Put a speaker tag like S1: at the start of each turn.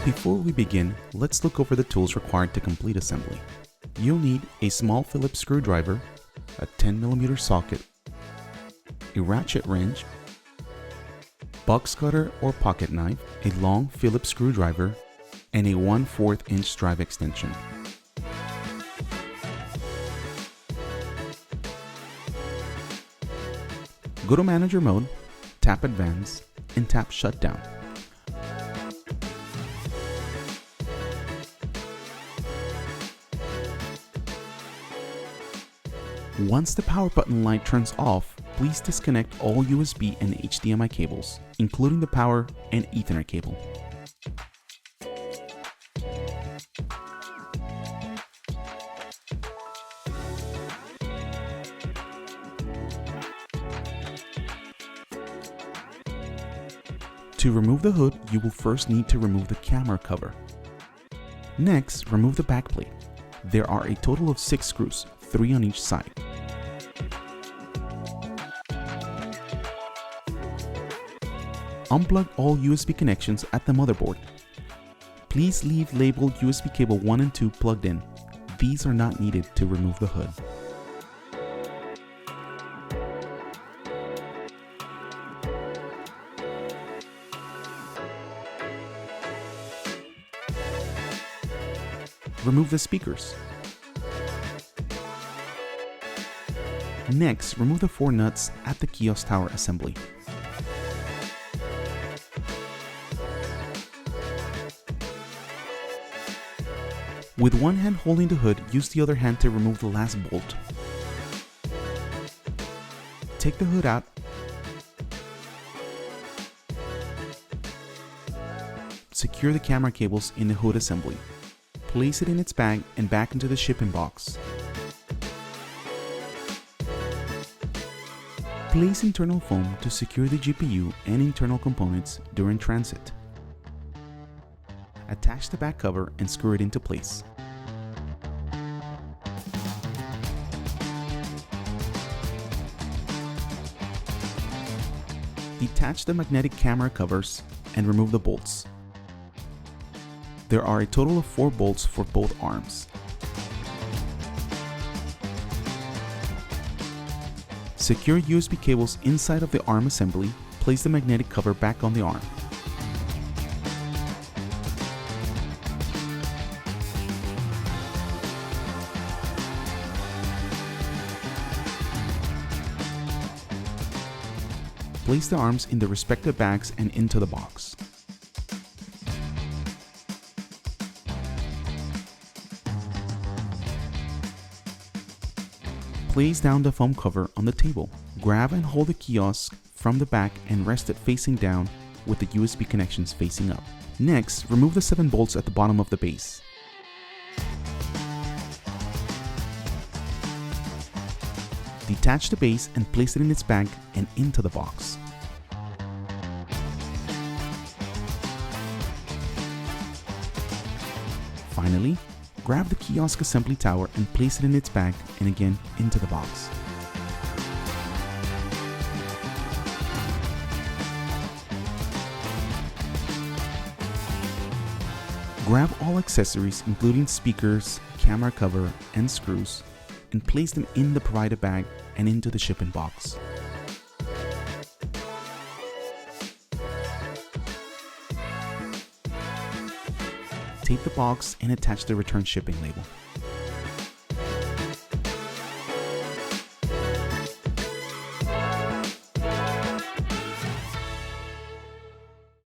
S1: Before we begin, let's look over the tools required to complete assembly. You'll need a small Phillips screwdriver, a 10mm socket, a ratchet wrench, box cutter or pocket knife, a long Phillips screwdriver, and a 1/4 inch drive extension. Go to Manager mode, tap Advance, and tap Shutdown. Once the power button light turns off, please disconnect all USB and HDMI cables, including the power and Ethernet cable. To remove the hood, you will first need to remove the camera cover. Next, remove the back plate. There are a total of 6 screws, 3 on each side. Unplug all USB connections at the motherboard. Please leave labeled USB cable 1 and 2 plugged in. These are not needed to remove the hood. Remove the speakers. Next, remove the 4 nuts at the kiosk tower assembly. With one hand holding the hood, use the other hand to remove the last bolt. Take the hood out. Secure the camera cables in the hood assembly. Place it in its bag and back into the shipping box. Place internal foam to secure the GPU and internal components during transit. Attach the back cover and screw it into place. Detach the magnetic camera covers and remove the bolts. There are a total of 4 bolts for both arms. Secure USB cables inside of the arm assembly. Place the magnetic cover back on the arm. Place the arms in the respective bags and into the box. Place down the foam cover on the table. Grab and hold the kiosk from the back and rest it facing down with the USB connections facing up. Next, remove the 7 bolts at the bottom of the base. Detach the base and place it in its bag and into the box. Finally, grab the kiosk assembly tower and place it in its bag and again into the box. Grab all accessories including speakers, camera cover, and screws and place them in the provided bag and into the shipping box. Tape the box and attach the return shipping label.